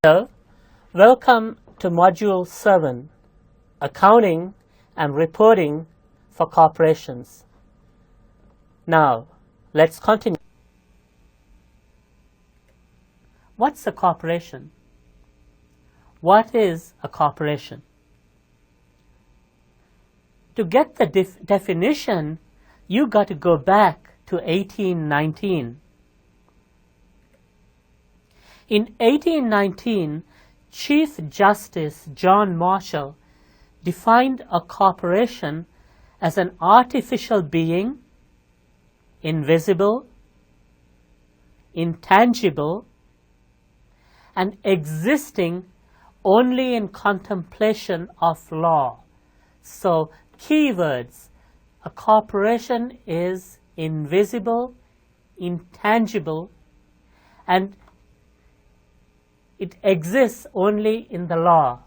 Hello, welcome to Module 7, Accounting and Reporting for Corporations. Now, let's continue. What's a corporation? What is a corporation? To get the definition, you got to go back to 1819. In 1819, Chief Justice John Marshall defined a corporation as an artificial being, invisible, intangible, and existing only in contemplation of law. So, keywords: a corporation is invisible, intangible, and it exists only in the law.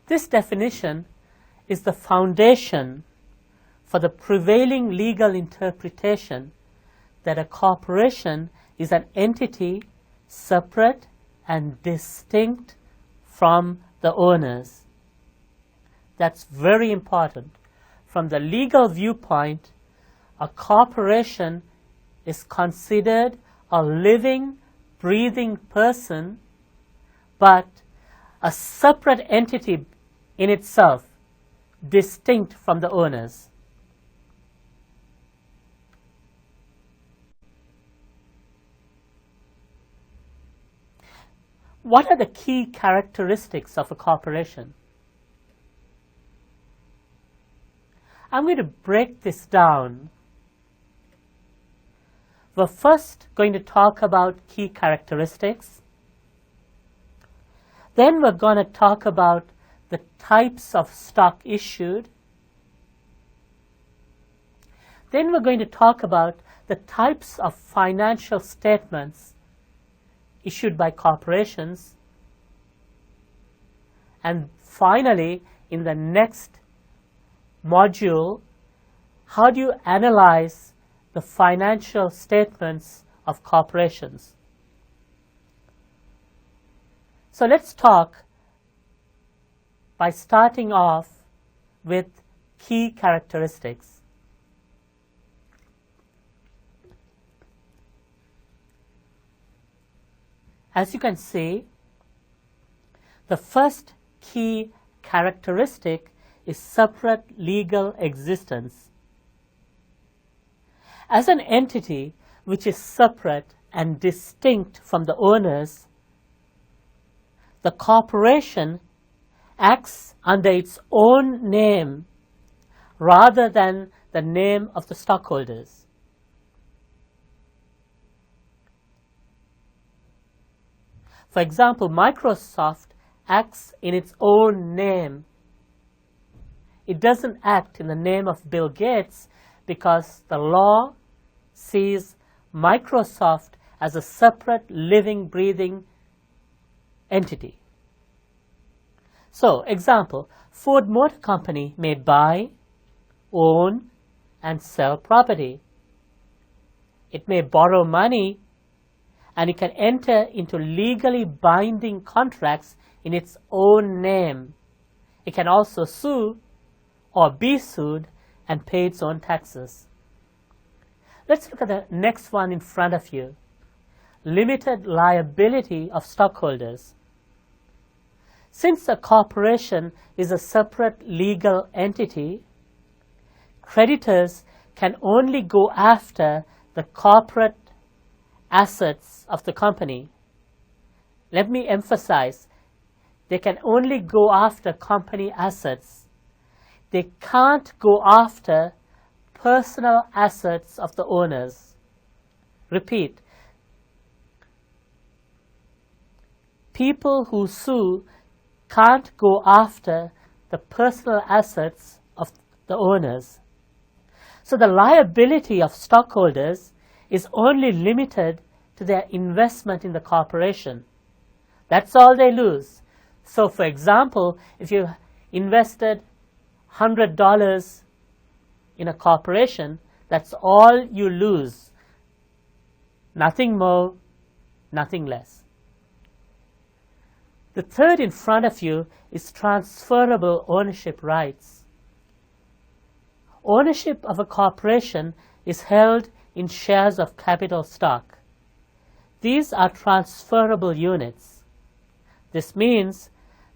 This definition is the foundation for the prevailing legal interpretation that a corporation is an entity separate and distinct from the owners. That's very important. From the legal viewpoint, a corporation is considered a living, breathing person, but a separate entity in itself, distinct from the owners. What are the key characteristics of a corporation? I'm going to break this down. We're first going to talk about key characteristics. Then we're going to talk about the types of stock issued. Then we're going to talk about the types of financial statements issued by corporations. And finally, in the next module, how do you analyze the financial statements of corporations? So let's talk by starting off with key characteristics. As you can see, the first key characteristic is separate legal existence. As an entity which is separate and distinct from the owners, the corporation acts under its own name rather than the name of the stockholders. For example, Microsoft acts in its own name. It doesn't act in the name of Bill Gates because the law sees Microsoft as a separate, living, breathing entity. So, example, Ford Motor Company may buy, own, and sell property. It may borrow money, and it can enter into legally binding contracts in its own name. It can also sue or be sued and pay its own taxes. Let's look at the next one in front of you. Limited liability of stockholders. Since a corporation is a separate legal entity, creditors can only go after the corporate assets of the company. Let me emphasize, they can only go after company assets. They can't go after personal assets of the owners. Repeat, people who sue can't go after the personal assets of the owners. So the liability of stockholders is only limited to their investment in the corporation. That's all they lose. So for example, if you invested $100 in a corporation, that's all you lose. Nothing more, nothing less. The third in front of you is transferable ownership rights. Ownership of a corporation is held in shares of capital stock. These are transferable units. This means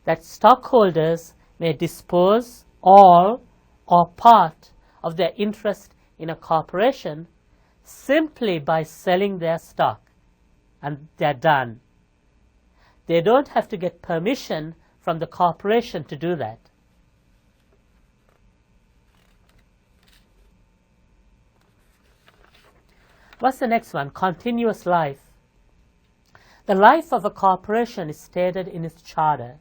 that stockholders may dispose all or part of their interest in a corporation simply by selling their stock, and they're done. They don't have to get permission from the corporation to do that. What's the next one? Continuous life. The life of a corporation is stated in its charter.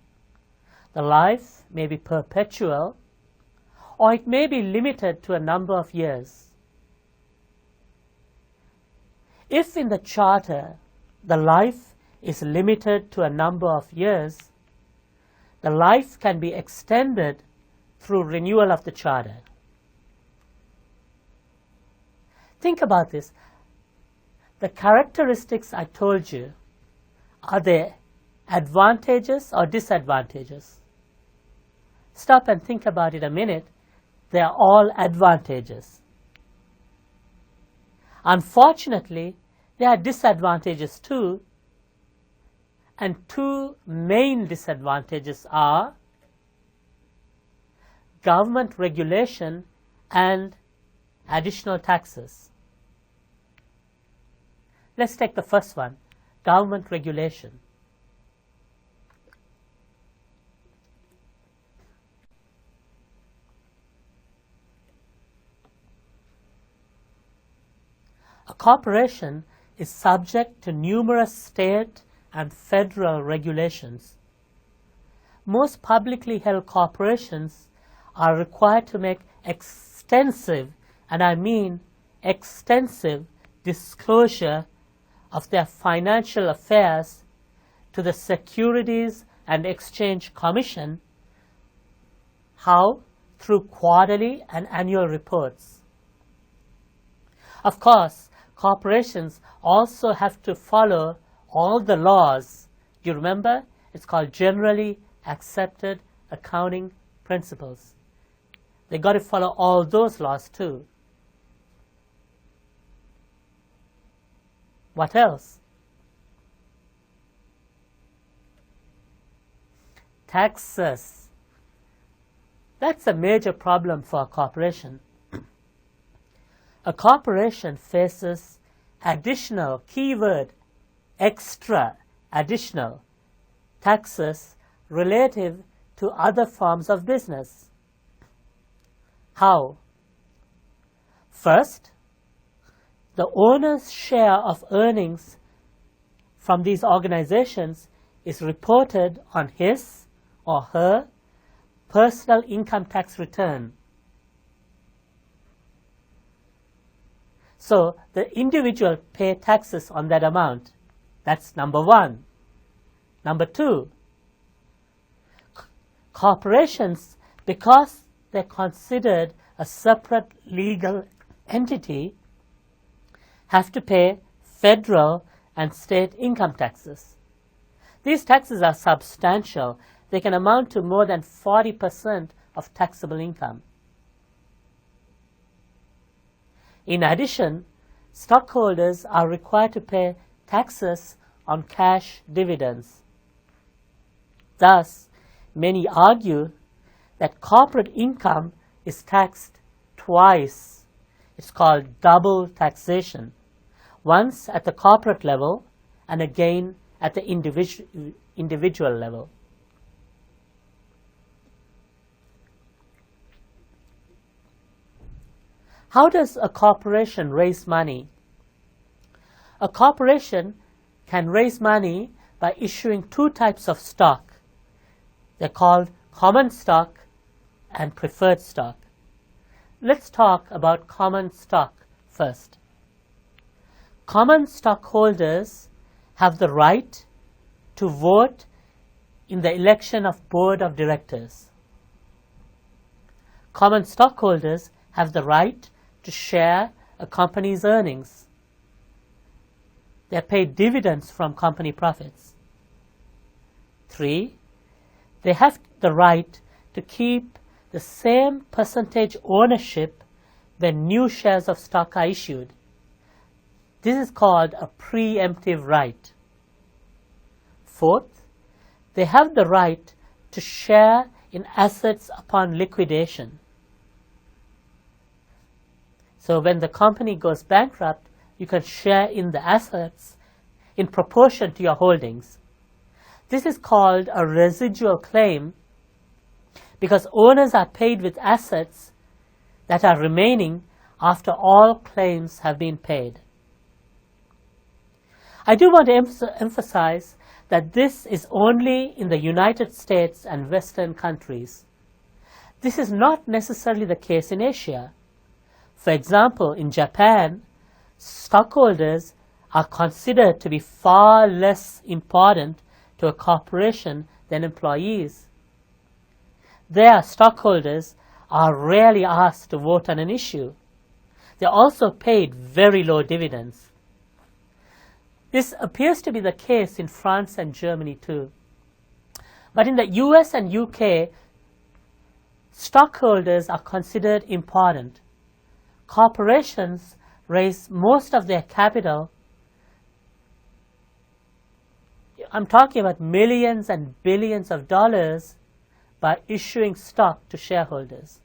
The life may be perpetual, or it may be limited to a number of years. If in the charter the life is limited to a number of years, the life can be extended through renewal of the charter. Think about this. The characteristics I told you, are they advantageous or disadvantageous? Stop and think about it a minute. They are all advantages. Unfortunately, there are disadvantages too, and two main disadvantages are government regulation and additional taxes. Let's take the first one, government regulation. A corporation is subject to numerous state and federal regulations. Most publicly held corporations are required to make extensive, and I mean extensive, disclosure of their financial affairs to the Securities and Exchange Commission. How? Through quarterly and annual reports. Of course, corporations also have to follow all the laws. Do you remember? It's called generally accepted accounting principles. They got to follow all those laws too. What else? Taxes. That's a major problem for a corporation. A corporation faces additional, keyword, extra, additional taxes relative to other forms of business. How? First, the owner's share of earnings from these organizations is reported on his or her personal income tax return. So the individual pay taxes on that amount. That's number one. Number two, corporations, because they're considered a separate legal entity, have to pay federal and state income taxes. These taxes are substantial. They can amount to more than 40% of taxable income. In addition, stockholders are required to pay taxes on cash dividends. Thus, many argue that corporate income is taxed twice. It's called double taxation, once at the corporate level and again at the individual level. How does a corporation raise money? A corporation can raise money by issuing two types of stock. They're called common stock and preferred stock. Let's talk about common stock first. Common stockholders have the right to vote in the election of board of directors. Common stockholders have the right to share a company's earnings. They are paid dividends from company profits. 3, they have the right to keep the same percentage ownership when new shares of stock are issued. This is called a preemptive right. 4th, they have the right to share in assets upon liquidation. So when the company goes bankrupt, you can share in the assets in proportion to your holdings. This is called a residual claim because owners are paid with assets that are remaining after all claims have been paid. I do want to emphasize that this is only in the United States and Western countries. This is not necessarily the case in Asia. For example, in Japan, stockholders are considered to be far less important to a corporation than employees. Their stockholders are rarely asked to vote on an issue. They are also paid very low dividends. This appears to be the case in France and Germany too. But in the US and UK, stockholders are considered important. Corporations raise most of their capital. I'm talking about millions and billions of dollars by issuing stock to shareholders.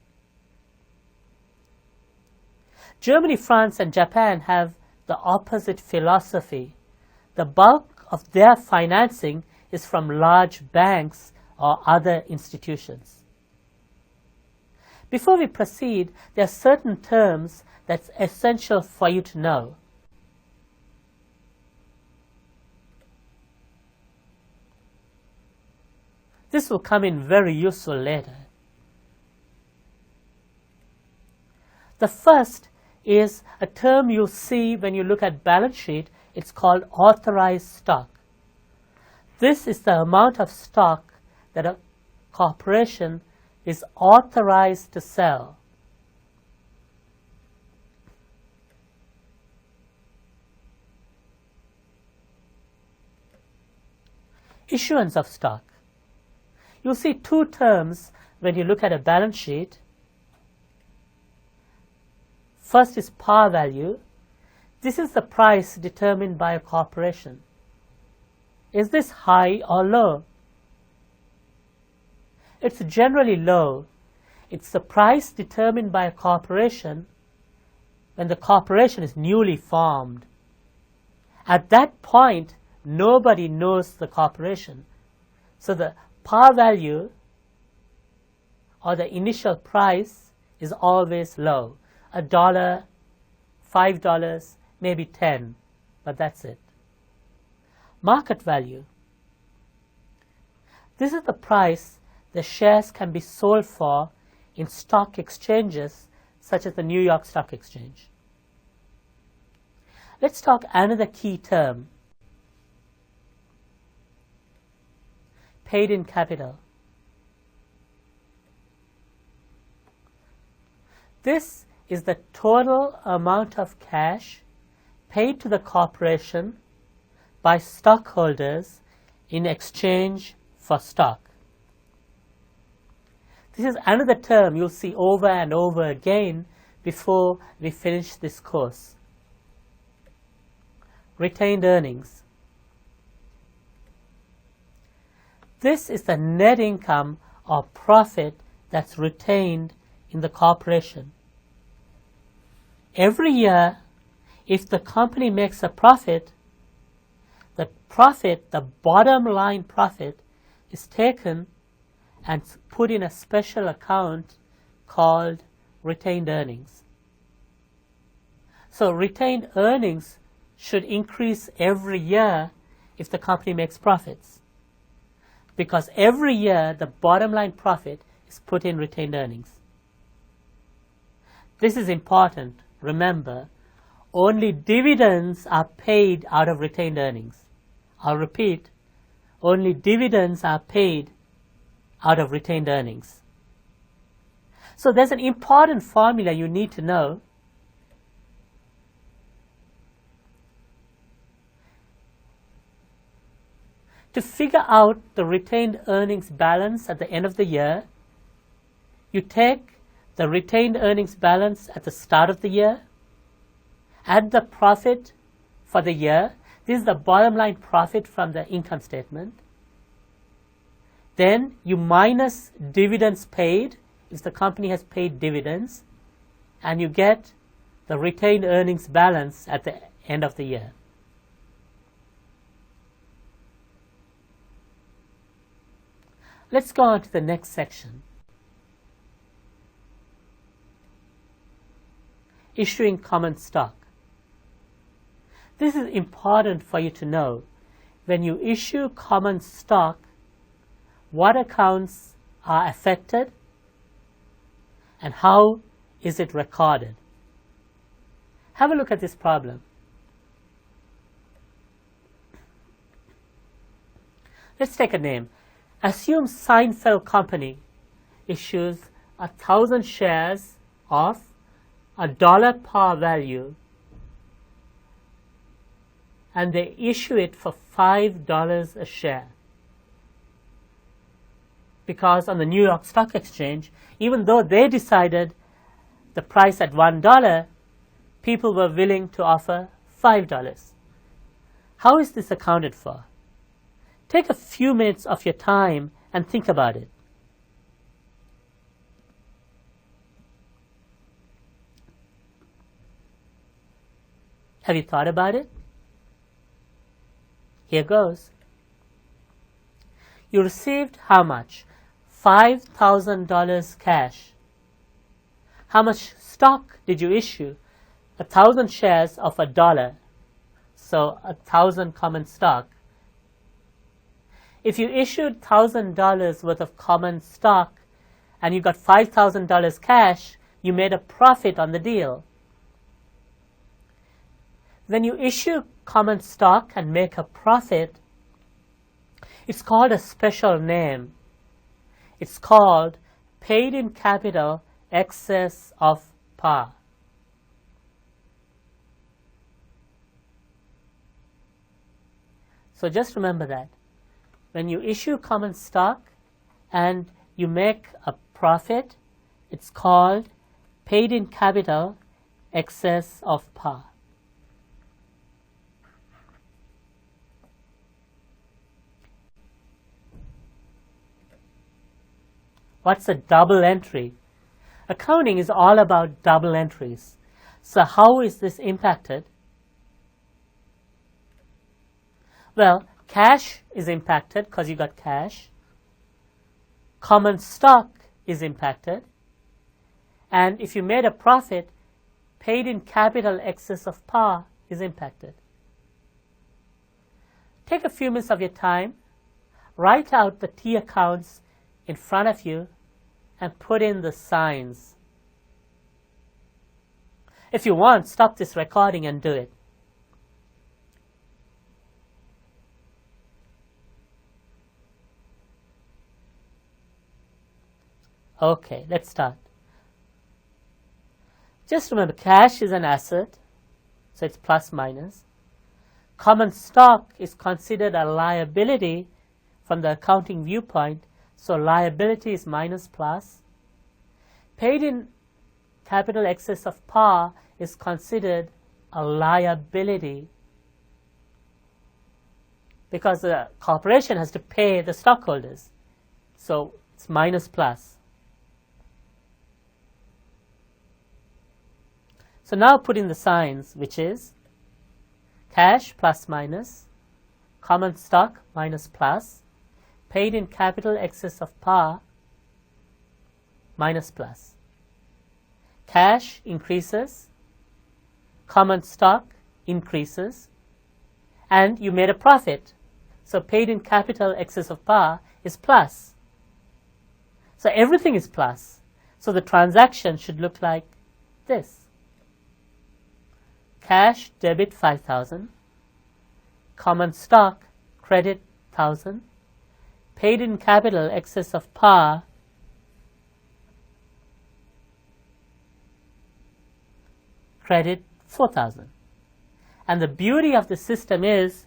Germany, France, and Japan have the opposite philosophy. The bulk of their financing is from large banks or other institutions. Before we proceed, there are certain terms that's essential for you to know. This will come in very useful later. The first is a term you'll see when you look at balance sheet. It's called authorized stock. This is the amount of stock that a corporation is authorized to sell. Issuance of stock. You'll see two terms when you look at a balance sheet. First is par value. This is the price determined by a corporation. Is this high or low? It's generally low. It's the price determined by a corporation when the corporation is newly formed. At that point, nobody knows the corporation. So the par value or the initial price is always low. $1, $5, maybe 10, but that's it. Market value. This is the price the shares can be sold for in stock exchanges such as the New York Stock Exchange. Let's talk another key term. Paid in capital. This is the total amount of cash paid to the corporation by stockholders in exchange for stock. This is another term you'll see over and over again before we finish this course. Retained earnings. This is the net income or profit that's retained in the corporation. Every year, if the company makes a profit, the bottom line profit, is taken and put in a special account called retained earnings. So retained earnings should increase every year if the company makes profits, because every year the bottom line profit is put in retained earnings. This is important. Remember, only dividends are paid out of retained earnings. I'll repeat, only dividends are paid out of retained earnings. So there's an important formula you need to know. To figure out the retained earnings balance at the end of the year, you take the retained earnings balance at the start of the year, add the profit for the year. This is the bottom line profit from the income statement. Then you minus dividends paid, if the company has paid dividends, and you get the retained earnings balance at the end of the year. Let's go on to the next section. Issuing common stock. This is important for you to know. When you issue common stock, what accounts are affected and how is it recorded? Have a look at this problem. Let's take a name. Assume Seinfeld Company issues 1,000 shares of $1 par value, and they issue it for $5 a share. Because on the New York Stock Exchange, even though they decided the price at $1, people were willing to offer $5. How is this accounted for? Take a few minutes of your time and think about it. Have you thought about it? Here goes. You received how much? $5,000 cash. How much stock did you issue? 1,000 shares of $1. So 1,000 common stock. If you issued $1,000 worth of common stock and you got $5,000 cash, you made a profit on the deal. When you issue common stock and make a profit, it's called a special name. It's called paid in capital excess of par. So just remember that. When you issue common stock and you make a profit, it's called paid in capital excess of par. What's a double entry? Accounting is all about double entries. So how is this impacted? Well, cash is impacted because you got cash. Common stock is impacted. And if you made a profit, paid in capital excess of par is impacted. Take a few minutes of your time, write out the T accounts in front of you, and put in the signs. If you want, stop this recording and do it. Okay, let's start. Just remember, cash is an asset, so it's plus minus. Common stock is considered a liability from the accounting viewpoint, so liability is minus plus. Paid in capital excess of par is considered a liability because the corporation has to pay the stockholders. So it's minus plus. So now put in the signs, which is cash plus minus, common stock minus plus, paid in capital excess of par minus plus. Cash increases, common stock increases, and you made a profit. So paid in capital excess of par is plus. So everything is plus. So the transaction should look like this. Cash debit 5,000, common stock credit 1,000, paid in capital excess of par credit 4,000. And the beauty of the system is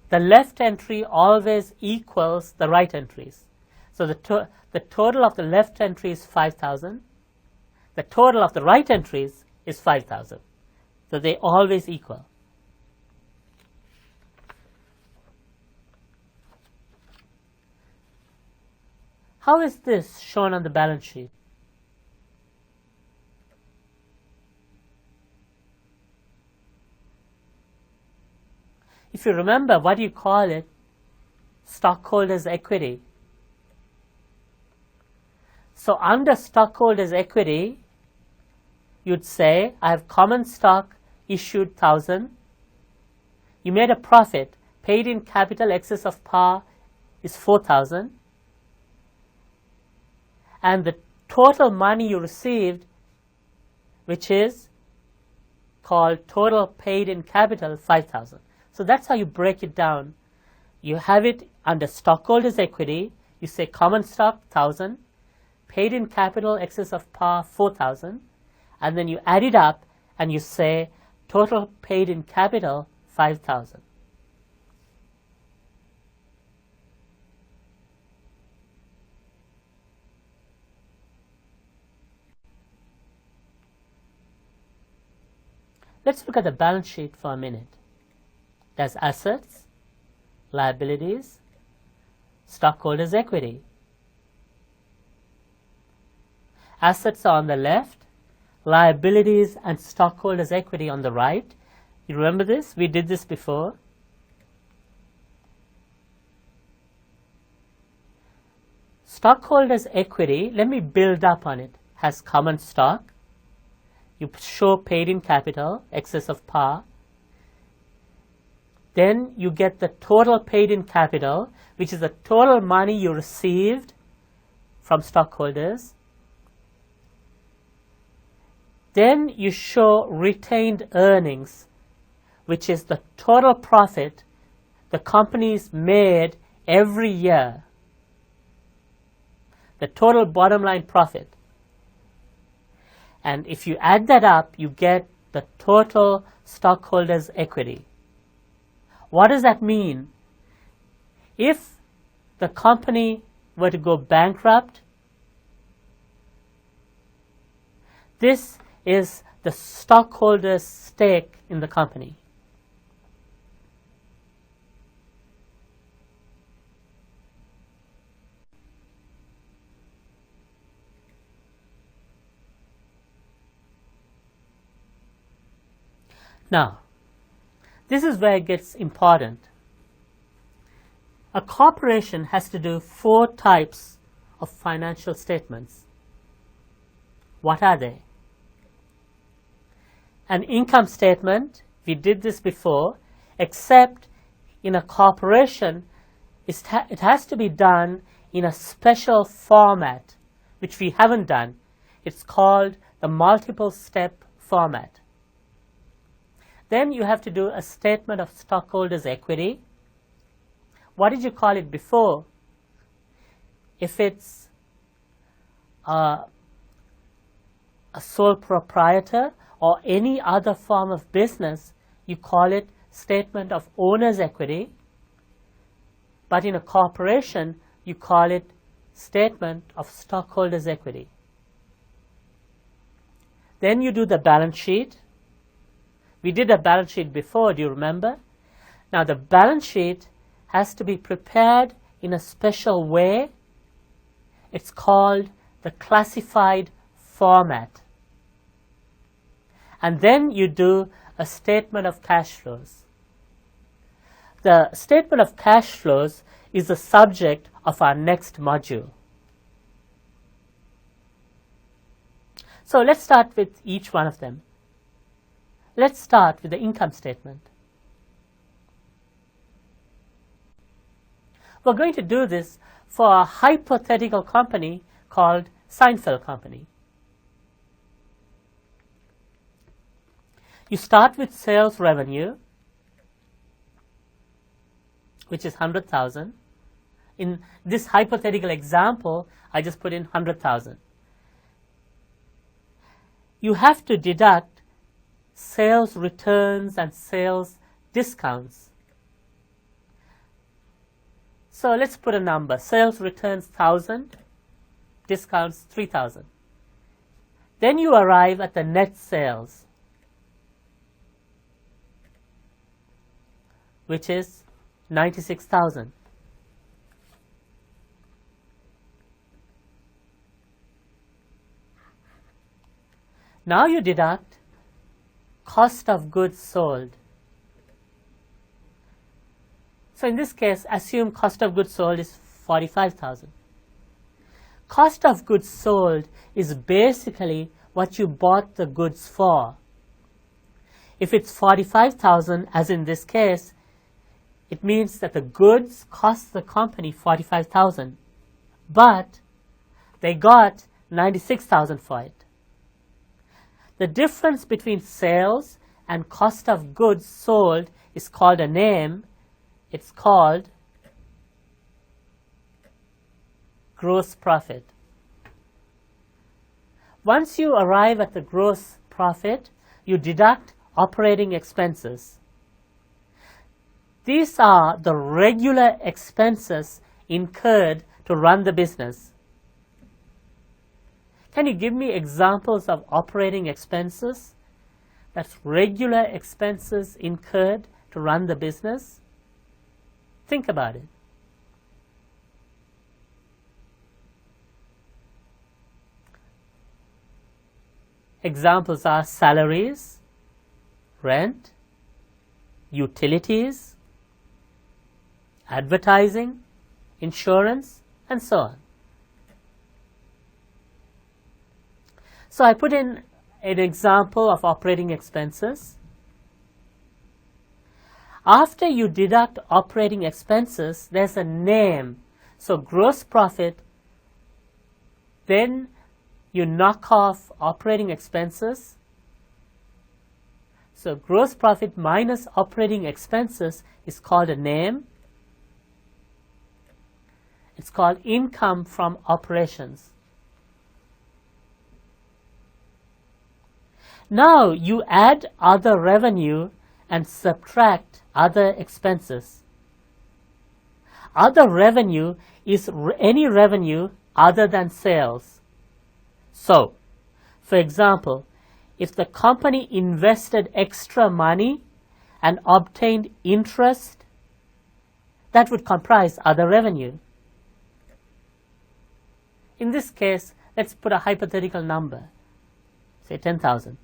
the left entry always equals the right entries. So the total of the left entry is 5,000. The total of the right entries is 5,000. So they always equal. How is this shown on the balance sheet? If you remember, what do you call it? Stockholders' equity. So under stockholders' equity, you'd say, I have common stock issued 1,000. You made a profit. Paid in capital excess of par is 4,000. And the total money you received, which is called total paid in capital, 5,000. So that's how you break it down. You have it under stockholders' equity. You say common stock 1,000, paid in capital excess of par 4,000, and then you add it up and you say total paid in capital 5,000. Let's look at the balance sheet for a minute. There's assets, liabilities, stockholders' equity. Assets are on the left, liabilities and stockholders' equity on the right. You remember this? We did this before. Stockholders' equity, let me build up on it, has common stock. You show paid in capital, excess of par. Then you get the total paid in capital, which is the total money you received from stockholders. Then you show retained earnings, which is the total profit the company's made every year. The total bottom line profit. And if you add that up, you get the total stockholders' equity. What does that mean? If the company were to go bankrupt, this is the stockholders' stake in the company. Now, this is where it gets important. A corporation has to do 4 types of financial statements. What are they? An income statement, we did this before, except in a corporation, it has to be done in a special format, which we haven't done. It's called the multiple step format. Then you have to do a statement of stockholders' equity. What did you call it before? If it's a sole proprietor or any other form of business, you call it statement of owner's equity. But in a corporation, you call it statement of stockholders' equity. Then you do the balance sheet. We did a balance sheet before, do you remember? Now the balance sheet has to be prepared in a special way. It's called the classified format. And then you do a statement of cash flows. The statement of cash flows is the subject of our next module. So let's start with each one of them. Let's start with the income statement. We're going to do this for a hypothetical company called Seinfeld Company. You start with sales revenue, which is 100,000. In this hypothetical example, I just put in 100,000. you have to deduct sales returns and sales discounts. So let's put a number. Sales returns 1,000, discounts 3,000. Then you arrive at the net sales, which is 96,000. Now you deduct cost of goods sold. So in this case, assume cost of goods sold is 45,000. Cost of goods sold is basically what you bought the goods for. If it's 45,000, as in this case, it means that the goods cost the company 45,000, but they got 96,000 for it. The difference between sales and cost of goods sold is called a name. It's called gross profit. Once you arrive at the gross profit, you deduct operating expenses. These are the regular expenses incurred to run the business. Can you give me examples of operating expenses? That's regular expenses incurred to run the business. Think about it. Examples are salaries, rent, utilities, advertising, insurance, and so on. So I put in an example of operating expenses. After you deduct operating expenses, there's a name. So gross profit, then you knock off operating expenses. So gross profit minus operating expenses is called a name. It's called income from operations. Now you add other revenue and subtract other expenses. Other revenue is any revenue other than sales. So, for example, if the company invested extra money and obtained interest, that would comprise other revenue. In this case, let's put a hypothetical number, say 10,000.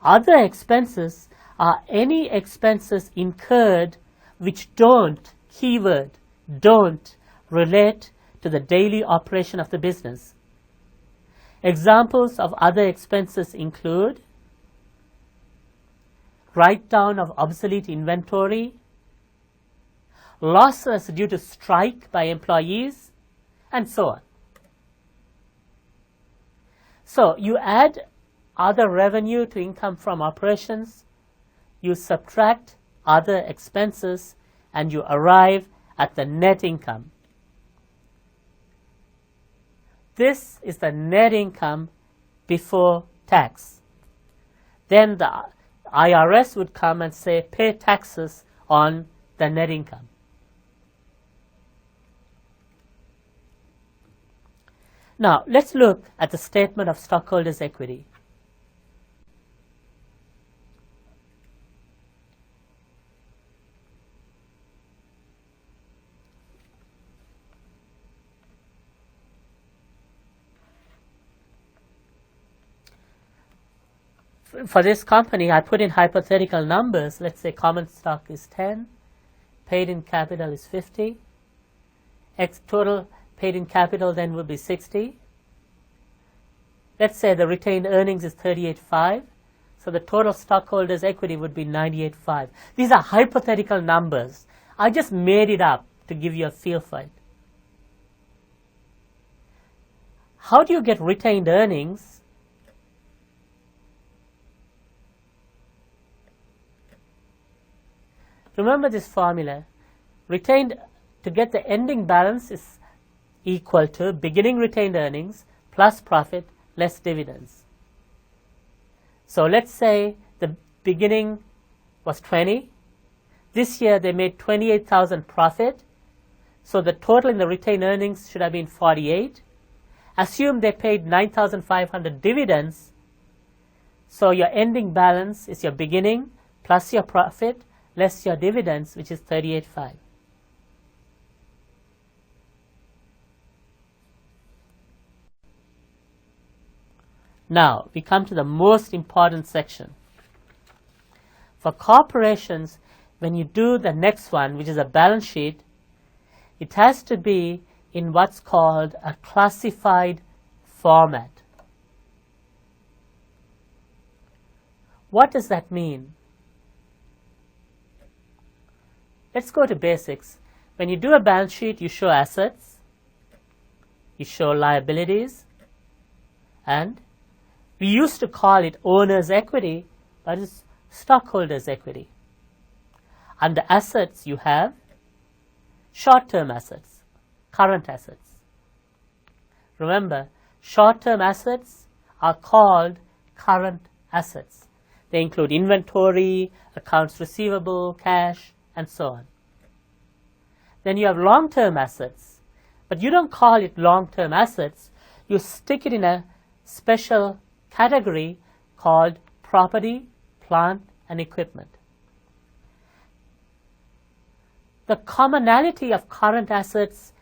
Other expenses are any expenses incurred which don't, keyword, don't relate to the daily operation of the business. Examples of other expenses include write-down of obsolete inventory, losses due to strike by employees, and so on. So you add other revenue to income from operations, you subtract other expenses, and you arrive at the net income. This is the net income before tax. Then the IRS would come and say, pay taxes on the net income. Now, let's look at the statement of stockholders' equity. For this company, I put in hypothetical numbers. Let's say common stock is 10, paid in capital is 50, total paid in capital then would be 60. Let's say the retained earnings is 38.5, so the total stockholders' equity would be 98.5. These are hypothetical numbers. I just made it up to give you a feel for it. How do you get retained earnings? Remember this formula. Retained, to get the ending balance is equal to beginning retained earnings plus profit less dividends. So let's say the beginning was 20. This year they made 28,000 profit. So the total in the retained earnings should have been 48. Assume they paid 9,500 dividends. So your ending balance is your beginning plus your profit less your dividends, which is 38,500. Now we come to the most important section. For corporations, when you do the next one, which is a balance sheet, it has to be in what's called a classified format. What does that mean? Let's go to basics. When you do a balance sheet, you show assets, you show liabilities, and we used to call it owner's equity, but it's stockholders' equity. Under assets, you have short-term assets, current assets. Remember, short-term assets are called current assets. They include inventory, accounts receivable, cash, and so on. Then you have long-term assets, but you don't call it long-term assets. You stick it in a special category called property, plant, and equipment. The commonality of current assets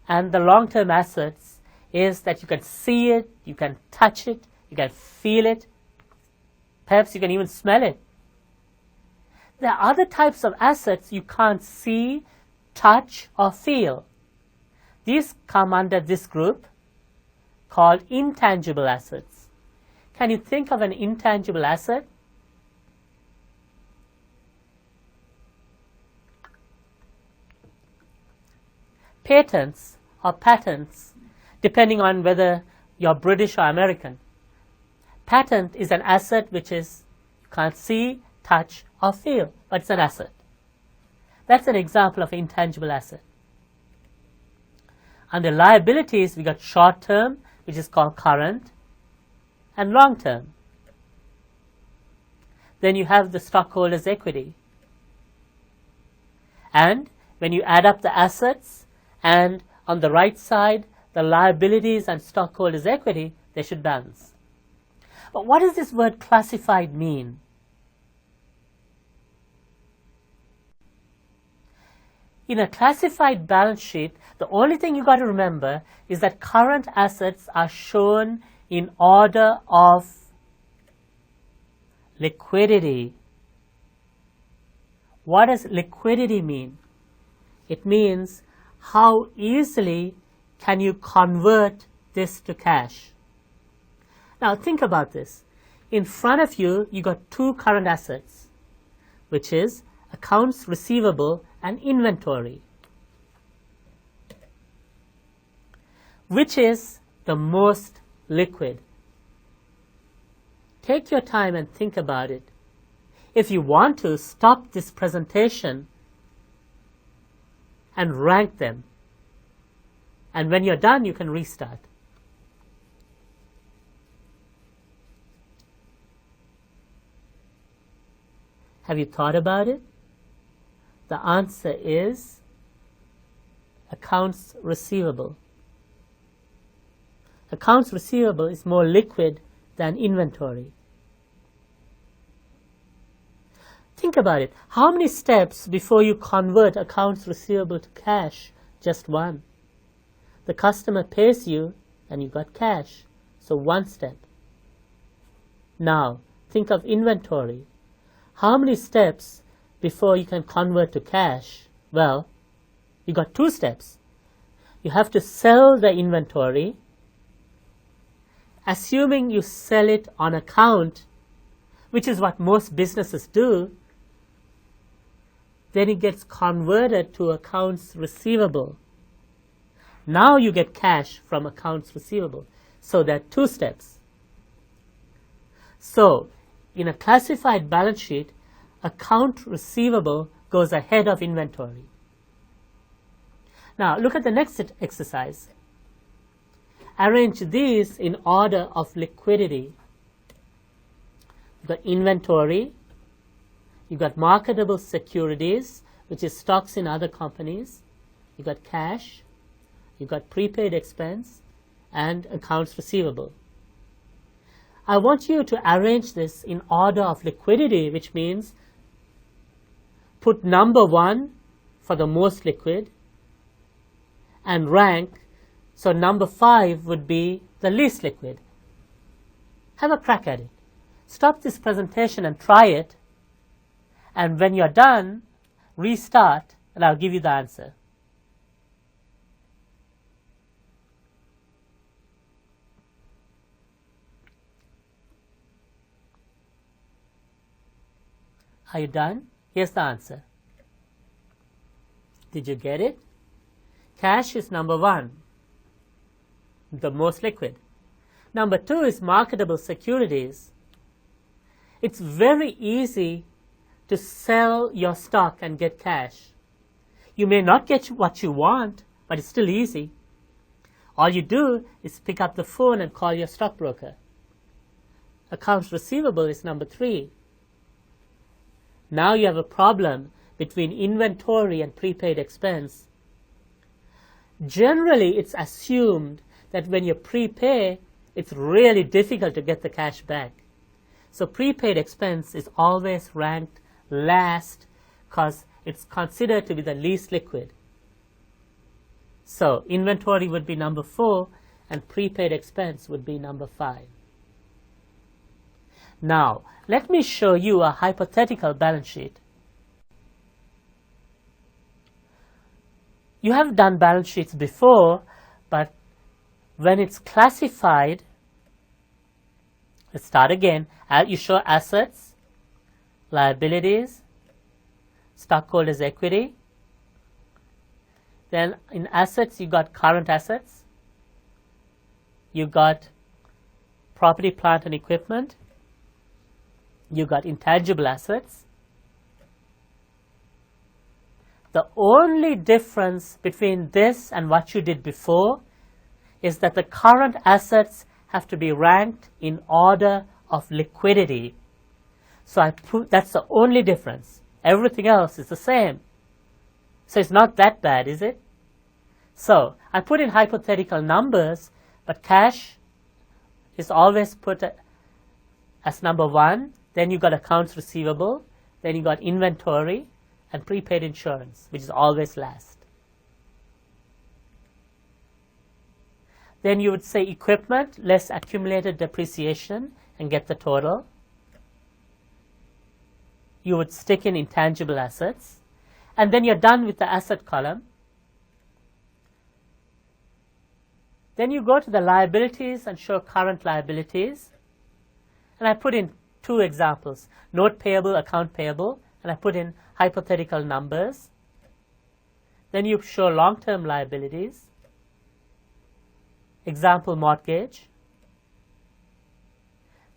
and the long-term assets is that you can see it, you can touch it, you can feel it, perhaps you can even smell it. There are other types of assets you can't see, touch, or feel. These come under this group called intangible assets. Can you think of an intangible asset? Patents or patents, depending on whether you're British or American. Patent is an asset which is you can't see, touch, or feel, but it's an asset. That's an example of an intangible asset. Under liabilities, we got short-term, which is called current, and long-term. Then you have the stockholders' equity. And when you add up the assets and on the right side, the liabilities and stockholders' equity, they should balance. But what does this word classified mean? In a classified balance sheet, the only thing you got to remember is that current assets are shown in order of liquidity. What does liquidity mean? It means how easily can you convert this to cash. Now think about this. In front of you, you got two current assets, which is accounts receivable and inventory. Which is the most liquid? Take your time and think about it. If you want to, stop this presentation and rank them. And when you're done, you can restart. Have you thought about it? The answer is accounts receivable. Accounts receivable is more liquid than inventory. Think about it. How many steps before you convert accounts receivable to cash? Just one. The customer pays you and you got cash. So one step. Now, think of inventory. How many steps before you can convert to cash? Well, you got two steps. You have to sell the inventory. Assuming you sell it on account, which is what most businesses do, then it gets converted to accounts receivable. Now you get cash from accounts receivable. So there are two steps. So in a classified balance sheet, account receivable goes ahead of inventory. Now look at the next exercise. Arrange these in order of liquidity. you've got inventory, you've got marketable securities, which is stocks in other companies, you've got cash, you've got prepaid expense, and accounts receivable. I want you to arrange this in order of liquidity, which means put number 1 for the most liquid and rank, so number 5 would be the least liquid. Have a crack at it. Stop this presentation and try it, and when you're done, restart and I'll give you the answer. Are you done? Here's the answer. Did you get it? Cash is number 1, the most liquid. Number 2 is marketable securities. It's very easy to sell your stock and get cash. You may not get what you want, but it's still easy. All you do is pick up the phone and call your stockbroker. Accounts receivable is number 3. Now you have a problem between inventory and prepaid expense. Generally, it's assumed that when you prepay, it's really difficult to get the cash back. So prepaid expense is always ranked last because it's considered to be the least liquid. So inventory would be number 4 and prepaid expense would be number 5. Now, let me show you a hypothetical balance sheet. You have done balance sheets before, but when it's classified, let's start again. You show assets, liabilities, stockholders' equity. Then in assets, you got current assets. You got property, plant, and equipment. You got intangible assets. The only difference between this and what you did before is that the current assets have to be ranked in order of liquidity. So that's the only difference. Everything else is the same. So it's not that bad, is it? So I put in hypothetical numbers, but cash is always put as number 1. Then you got accounts receivable, then you got inventory and prepaid insurance, which is always last. Then you would say equipment less accumulated depreciation and get the total. You would stick in intangible assets, and then you're done with the asset column. Then you go to the liabilities and show current liabilities, and I put in 2 examples, note payable, account payable, and I put in hypothetical numbers. Then you show long-term liabilities, example mortgage.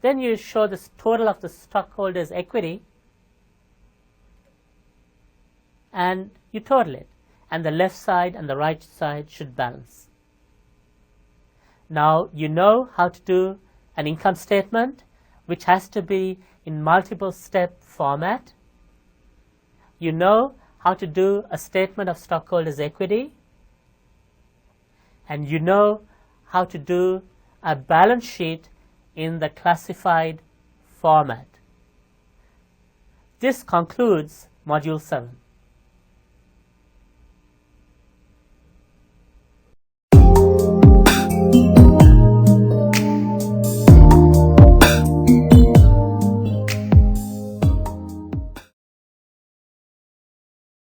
Then you show the total of the stockholders' equity, and you total it, and the left side and the right side should balance. Now you know how to do an income statement, which has to be in multiple step format. You know how to do a statement of stockholders' equity, and you know how to do a balance sheet in the classified format. This concludes Module 7.